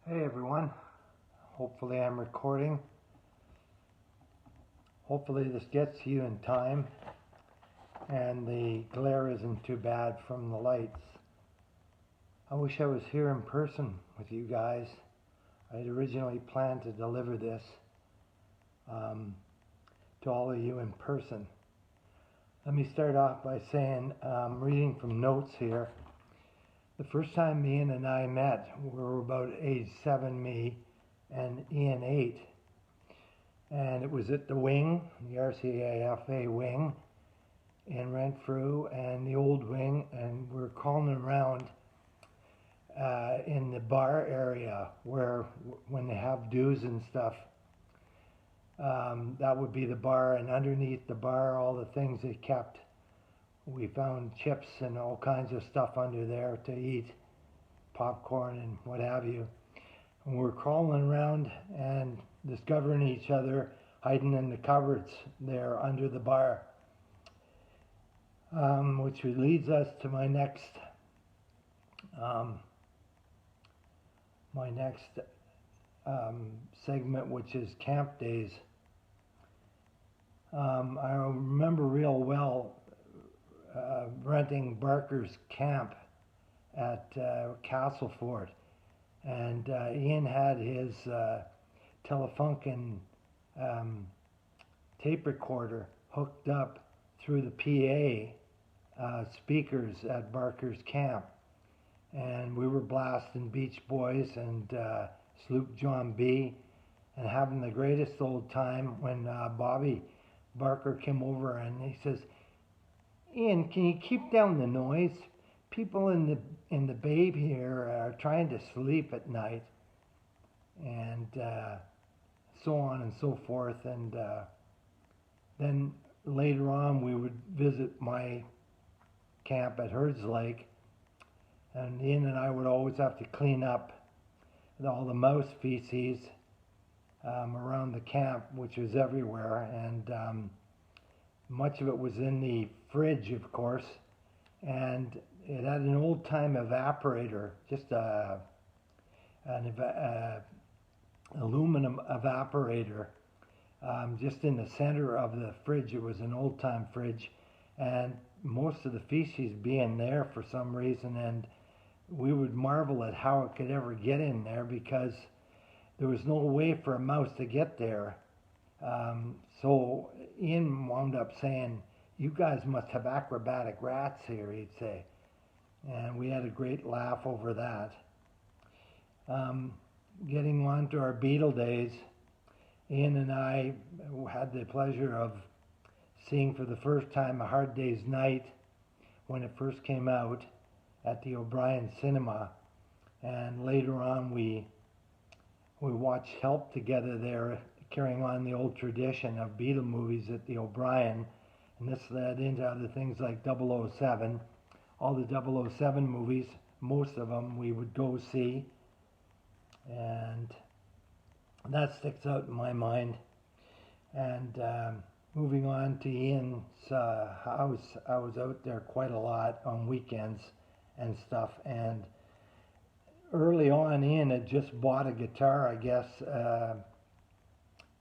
Hey everyone, hopefully I'm recording. Hopefully this gets to you in time and the glare isn't too bad from the lights. I wish I was here in person with you guys. I had originally planned to deliver this to all of you in person. Let me start off by saying, reading from notes here, the first time Ian and I met, we were about age 7, me, and Ian 8. And it was at the wing, the RCAFA wing in Renfrew, and the old wing, and we're calling around in the bar area where when they have dues and stuff, that would be the bar, and underneath the bar, all the things they kept. We found chips and all kinds of stuff under there to eat, popcorn and what have you. And we're crawling around and discovering each other hiding in the cupboards there under the bar, which leads us to my next segment, which is camp days. I remember real well renting Barker's camp at Castlefort, and Ian had his Telefunken tape recorder hooked up through the PA speakers at Barker's camp, and we were blasting Beach Boys and Sloop John B. and having the greatest old time when Bobby Barker came over and he says, "Ian, can you keep down the noise? People in the Babe here are trying to sleep at night," and so on and so forth. And then later on, we would visit my camp at Herds Lake, and Ian and I would always have to clean up all the mouse feces around the camp, which was everywhere, and much of it was in the fridge, of course, and it had an old-time evaporator, just an aluminum evaporator, just in the center of the fridge. It was an old-time fridge, and most of the feces being there for some reason, and we would marvel at how it could ever get in there because there was no way for a mouse to get there. So Ian wound up saying, "You guys must have acrobatic rats here," he'd say. And we had a great laugh over that. Getting on to our Beatle days, Ian and I had the pleasure of seeing for the first time A Hard Day's Night when it first came out at the O'Brien Cinema. And later on we watched Help together there, carrying on the old tradition of Beatle movies at the O'Brien. And this led into other things like 007. All the 007 movies, most of them, we would go see. And that sticks out in my mind. And moving on to Ian's house, I was out there quite a lot on weekends and stuff. And early on, Ian had just bought a guitar, I guess,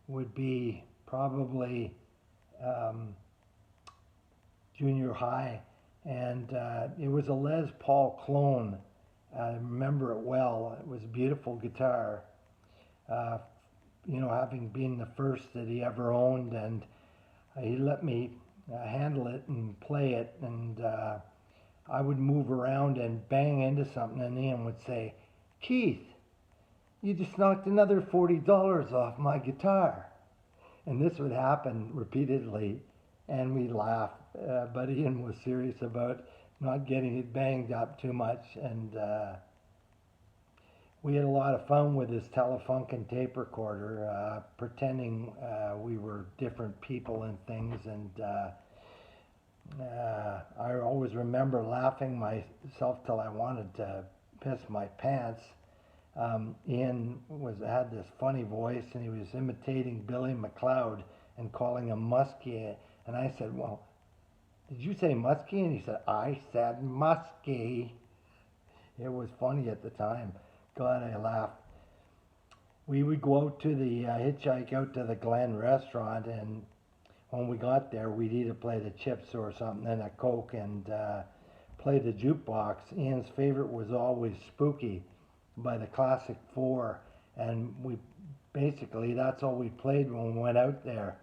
would be probably junior high. And it was a Les Paul clone. I remember it well. It was a beautiful guitar. Having been the first that he ever owned, and he let me handle it and play it, and I would move around and bang into something, and Ian would say, "Keith, you just knocked another $40 off my guitar." And this would happen repeatedly, and we'd laugh, but Ian was serious about not getting it banged up too much, and we had a lot of fun with his Telefunken tape recorder, pretending we were different people and things, and I always remember laughing myself till I wanted to piss my pants. Ian had this funny voice, and he was imitating Billy McLeod and calling him Muskie, and I said, "Well, did you say Muskie?" And he said, "I said Muskie." It was funny at the time. God, I laughed. we would go out to the hitchhike out to the Glen restaurant, and when we got there, we'd either play the chips or something, and a Coke, and play the jukebox. Ian's favorite was always Spooky by the Classic Four, and we basically that's all we played when we went out there.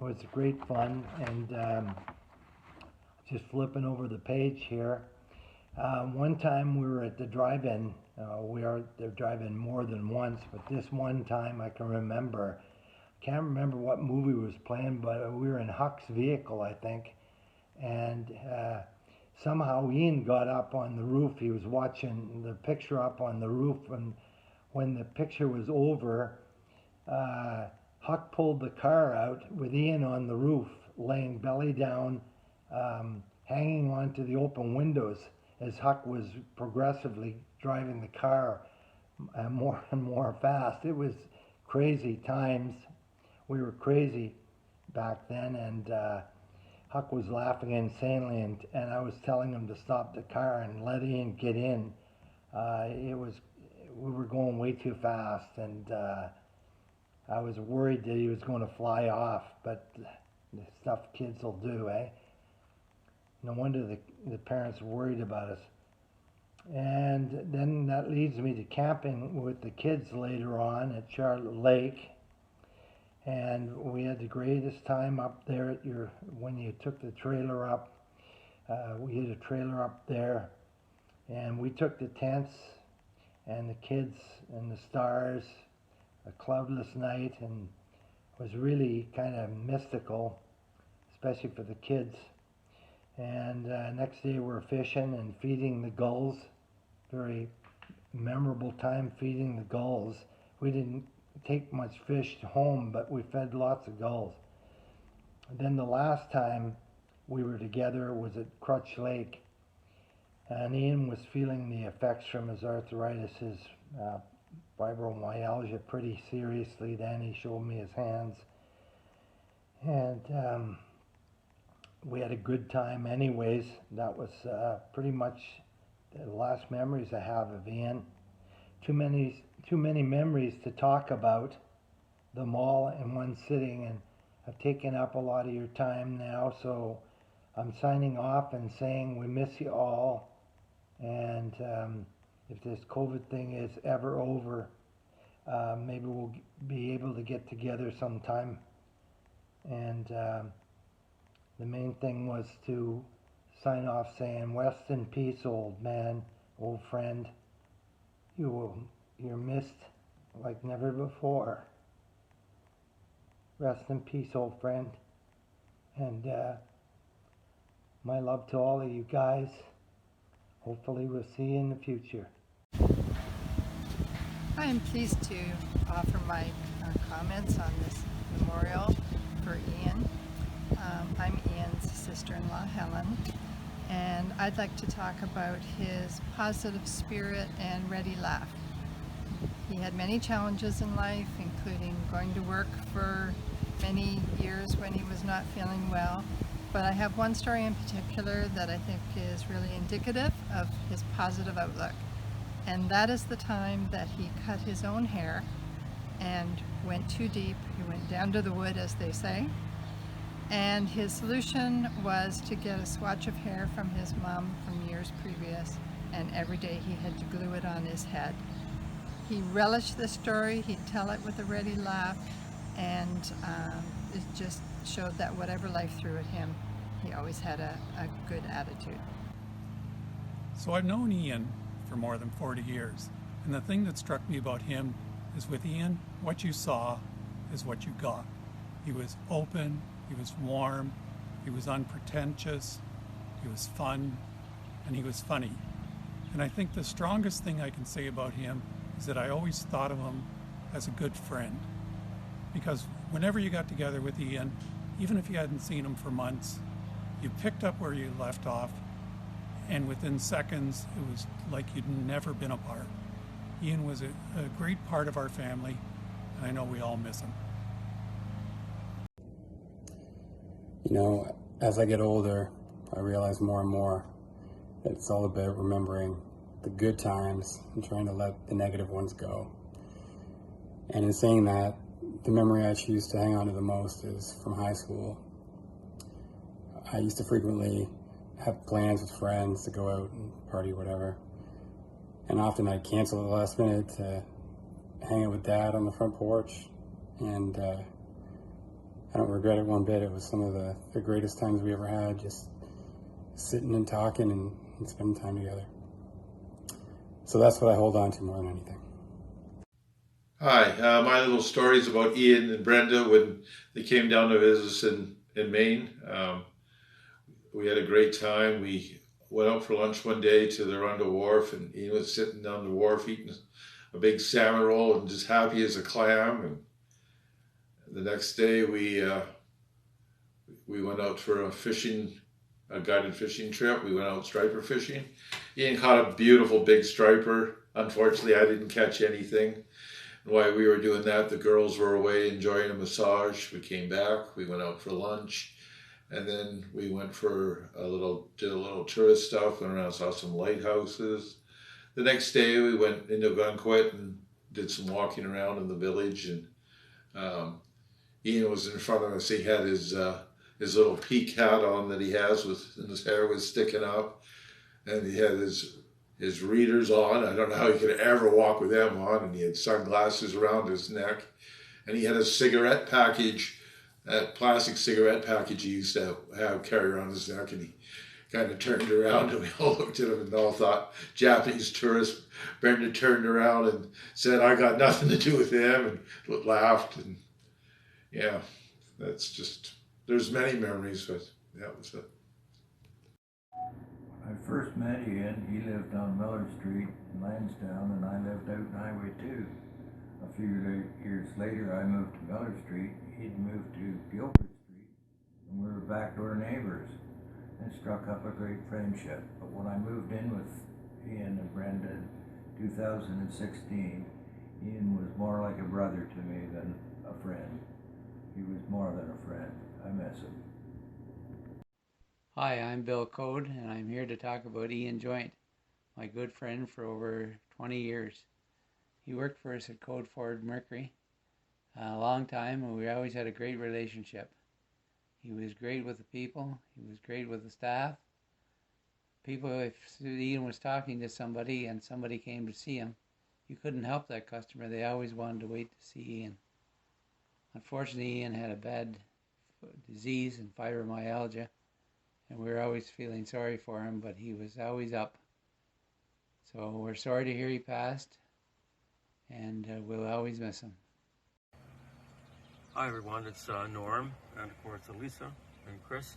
It was great fun, and just flipping over the page here. One time we were at the drive-in. We are at the drive-in more than once, but this one time I can remember. Can't remember what movie was playing, but we were in Huck's vehicle, I think, and somehow Ian got up on the roof. He was watching the picture up on the roof, and when the picture was over, Huck pulled the car out with Ian on the roof, laying belly down, hanging onto the open windows as Huck was progressively driving the car more and more fast. It was crazy times. We were crazy back then, and Huck was laughing insanely, and I was telling him to stop the car and let Ian get in. We were going way too fast, and I was worried that he was going to fly off, but the stuff kids will do, eh? No wonder the parents were worried about us. And then that leads me to camping with the kids later on at Charlotte Lake. And we had the greatest time up there at when you took the trailer up. We had a trailer up there, and we took the tents and the kids and the stars, a cloudless night, and it was really kind of mystical, especially for the kids. And next day we're fishing and feeding the gulls. Very memorable time feeding the gulls. We didn't take much fish home, but we fed lots of gulls. And then the last time we were together was at Crutch Lake, and Ian was feeling the effects from his arthritis, his fibromyalgia, pretty seriously. Then he showed me his hands, and we had a good time anyways. That was pretty much the last memories I have of Ian. Too many memories to talk about them all in one sitting, and I've taken up a lot of your time now, so I'm signing off and saying we miss you all, and if this COVID thing is ever over, maybe we'll be able to get together sometime. And the main thing was to sign off saying, rest in peace, old man, old friend. You're missed like never before. Rest in peace, old friend. And my love to all of you guys. Hopefully we'll see you in the future. I am pleased to offer my comments on this memorial for Ian. I'm Ian's sister-in-law, Helen, and I'd like to talk about his positive spirit and ready laugh. He had many challenges in life, including going to work for many years when he was not feeling well, but I have one story in particular that I think is really indicative of his positive outlook, and that is the time that he cut his own hair and went too deep. He went down to the wood, as they say. And his solution was to get a swatch of hair from his mom from years previous, and every day he had to glue it on his head. He relished the story, he'd tell it with a ready laugh, and it just showed that whatever life threw at him, he always had a good attitude. So I've known Ian for more than 40 years, and the thing that struck me about him is with Ian, what you saw is what you got. He was open, he was warm, he was unpretentious, he was fun, and he was funny. And I think the strongest thing I can say about him is that I always thought of him as a good friend. Because whenever you got together with Ian, even if you hadn't seen him for months, you picked up where you left off, and within seconds, it was like you'd never been apart. Ian was a great part of our family, and I know we all miss him. You know, as I get older, I realize more and more that it's all about remembering the good times and trying to let the negative ones go. And in saying that, the memory I choose to hang on to the most is from high school. I used to frequently have plans with friends to go out and party, whatever. And often I'd cancel at the last minute to hang out with Dad on the front porch. And I don't regret it one bit. It was some of the greatest times we ever had, just sitting and talking and spending time together. So that's what I hold on to more than anything. Hi, my little story is about Ian and Brenda when they came down to visit us in Maine. We had a great time. We went out for lunch one day to the Arundel Wharf, and Ian was sitting on the wharf eating a big salmon roll and just happy as a clam. And the next day we went out for a guided fishing trip. We went out striper fishing. Ian caught a beautiful big striper. Unfortunately, I didn't catch anything. And while we were doing that, the girls were away enjoying a massage. We came back, we went out for lunch, and then we went for did a little tourist stuff, went around, saw some lighthouses. The next day we went into Gunquit and did some walking around in the village, and Ian was in front of us. He had his little peak hat on that he has, and his hair was sticking up, and he had his readers on. I don't know how he could ever walk with them on, and he had sunglasses around his neck, and he had a cigarette package, that plastic cigarette package he used to have carry around his neck, and he kind of turned around, and we all looked at him and all thought Japanese tourist. Brenda turned around and said, "I got nothing to do with him," and laughed, and yeah, that's just, there's many memories, but that was it. I first met Ian. He lived on Miller Street in Lansdowne, and I lived out in Highway 2. A few years later, I moved to Miller Street. He'd moved to Gilbert Street, and we were backdoor neighbors, and struck up a great friendship. But when I moved in with Ian and Brenda in 2016, Ian was more like a brother to me than a friend. He was more than a friend. I miss him. Hi, I'm Bill Code, and I'm here to talk about Ian Joynt, my good friend for over 20 years. He worked for us at Code Ford Mercury a long time, and we always had a great relationship. He was great with the people. He was great with the staff. People, if Ian was talking to somebody and somebody came to see him, you couldn't help that customer. They always wanted to wait to see Ian. Unfortunately, Ian had a bad disease and fibromyalgia, and we were always feeling sorry for him, but he was always up. So we're sorry to hear he passed, and we'll always miss him. Hi everyone, it's Norm, and of course Elisa and Chris,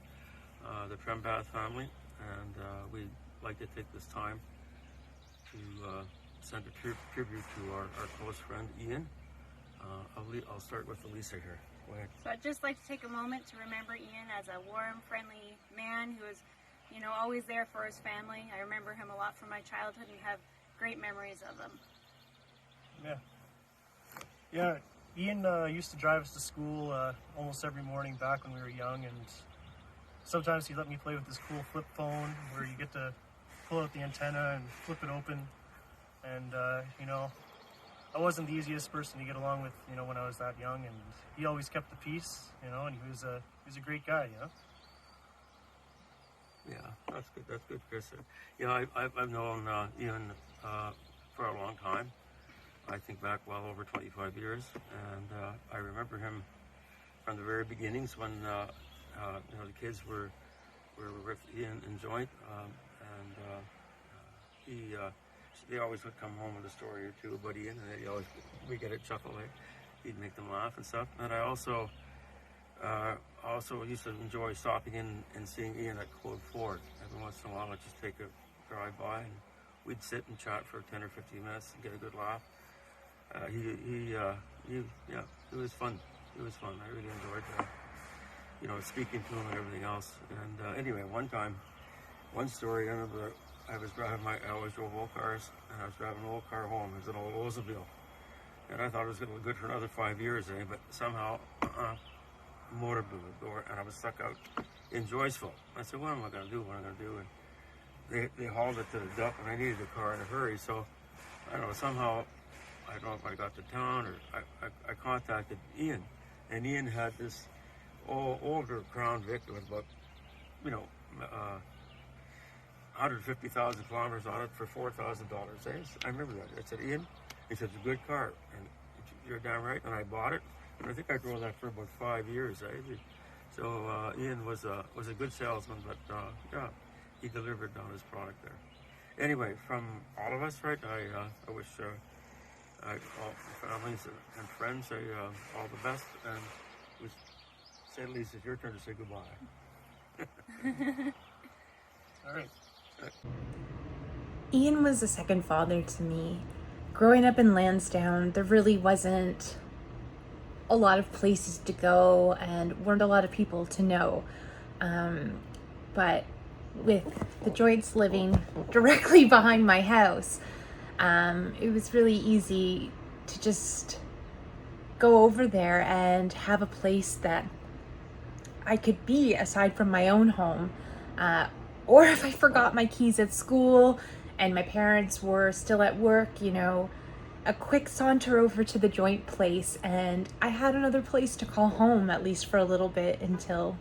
the Trembath family, and we'd like to take this time to send a tribute to our close friend Ian. I'll start with Elisa here. Go ahead. So I'd just like to take a moment to remember Ian as a warm, friendly man who was, always there for his family. I remember him a lot from my childhood and have great memories of him. Yeah, Ian used to drive us to school almost every morning back when we were young, and sometimes he'd let me play with this cool flip phone where you get to pull out the antenna and flip it open. And, I wasn't the easiest person to get along with, when I was that young, and he always kept the peace, and he was a great guy, Yeah, that's good, Chris. I've known Ian for a long time. I think back well over 25 years, and I remember him from the very beginnings when the kids were with Ian and Joynt, and they always would come home with a story or two about Ian, and we get a chuckle. He'd make them laugh and stuff. And I also used to enjoy stopping in and seeing Ian at Code Ford. Every once in a while, I'd just take a drive by, and we'd sit and chat for 10 or 15 minutes and get a good laugh. It was fun. It was fun. I really enjoyed, speaking to him and everything else. And anyway, one story, I remember I always drove old cars, and I was driving an old car home. It was an old Oldsmobile. And I thought it was going to be good for another 5 years, but somehow, motor blew the door, and I was stuck out in Joyceville. I said, what am I going to do? And they hauled it to the dump, and I needed a car in a hurry, so I don't know, somehow I don't know if I got to town or I contacted Ian, and Ian had this older Crown Vic with about, 150,000 kilometers on it for $4,000. I remember that. I said, Ian, he said, it's a good car, and you're damn right. And I bought it, and I think I drove that for about 5 years. So Ian was a good salesman, but yeah, he delivered on his product there. Anyway, from all of us, right? I wish all families and friends all the best, and we say, Lisa, it's your turn to say goodbye. All right. Ian was a second father to me. Growing up in Lansdowne, there really wasn't a lot of places to go and weren't a lot of people to know. But with the Joynts living directly behind my house, it was really easy to just go over there and have a place that I could be aside from my own home. Or if I forgot my keys at school and my parents were still at work, a quick saunter over to the Joynt place, and I had another place to call home, at least for a little bit, until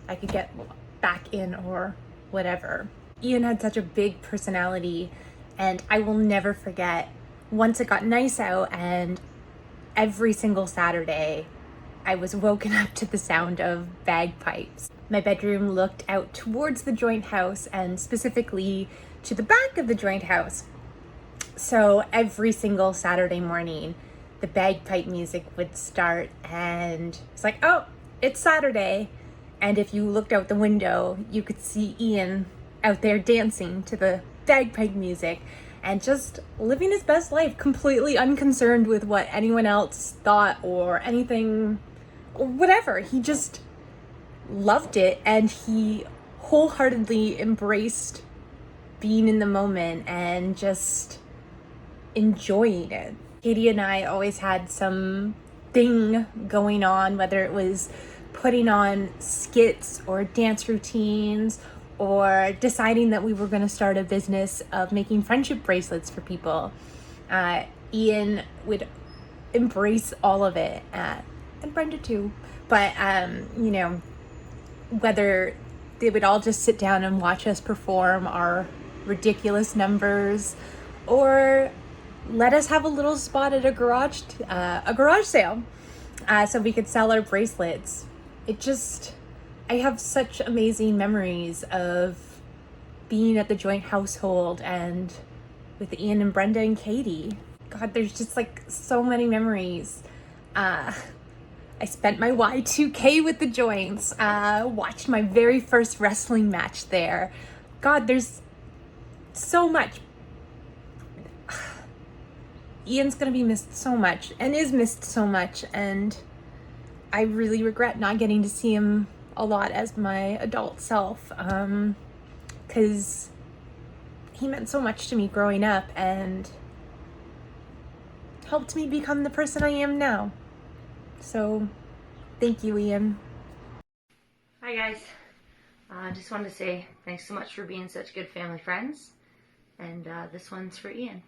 I could get back in or whatever. Ian had such a big personality, and I will never forget once it got nice out, and every single Saturday I was woken up to the sound of bagpipes. My bedroom looked out towards the Joynt house, and specifically to the back of the Joynt house. So every single Saturday morning, the bagpipe music would start, and it's like, oh, it's Saturday. And if you looked out the window, you could see Ian out there dancing to the bagpipe music and just living his best life, completely unconcerned with what anyone else thought or anything or whatever. He just loved it, and he wholeheartedly embraced being in the moment and just enjoying it. Katie and I always had some thing going on, whether it was putting on skits or dance routines or deciding that we were going to start a business of making friendship bracelets for people. Ian would embrace all of it, and Brenda too. But, whether they would all just sit down and watch us perform our ridiculous numbers, or let us have a little spot at a garage sale, so we could sell our bracelets. I have such amazing memories of being at the Joynt household and with Ian and Brenda and Katie. God, there's just so many memories. I spent my Y2K with the Joynts, watched my very first wrestling match there. God, there's so much. Ian's gonna be missed so much, and is missed so much, and I really regret not getting to see him a lot as my adult self, because he meant so much to me growing up and helped me become the person I am now. So, thank you, Ian. Hi guys. Just wanted to say thanks so much for being such good family friends. And this one's for Ian.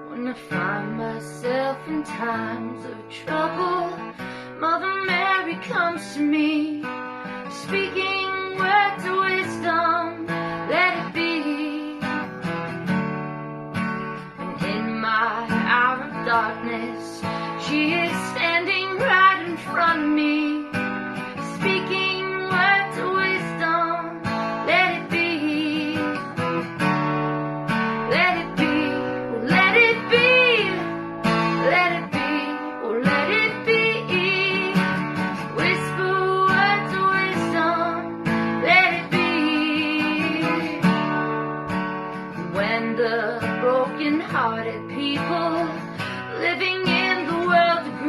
When I find myself in times of trouble, Mother Mary comes to me, speaking words of wisdom, let it be. And in my hour of darkness, she is standing right in front of me, speaking words of wisdom, let it be. Let it be, oh, let it be, let it be, oh, let it be. Hearted people living in the world agree.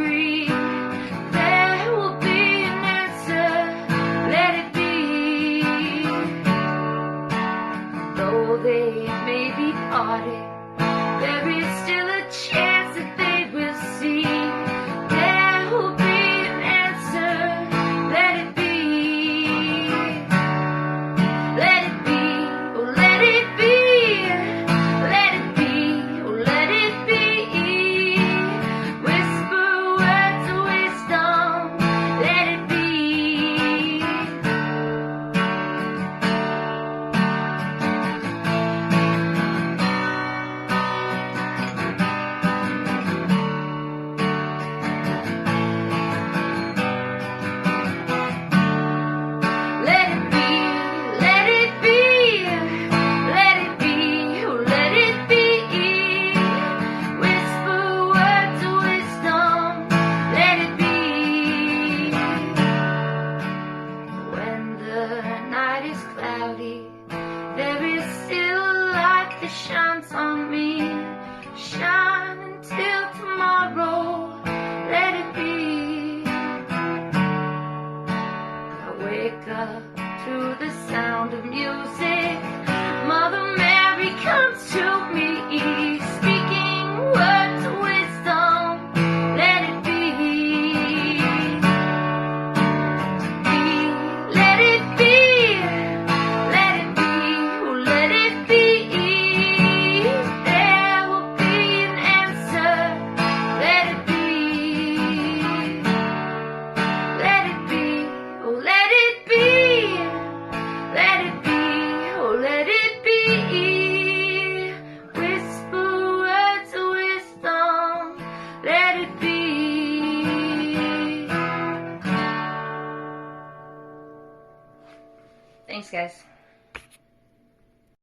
guys.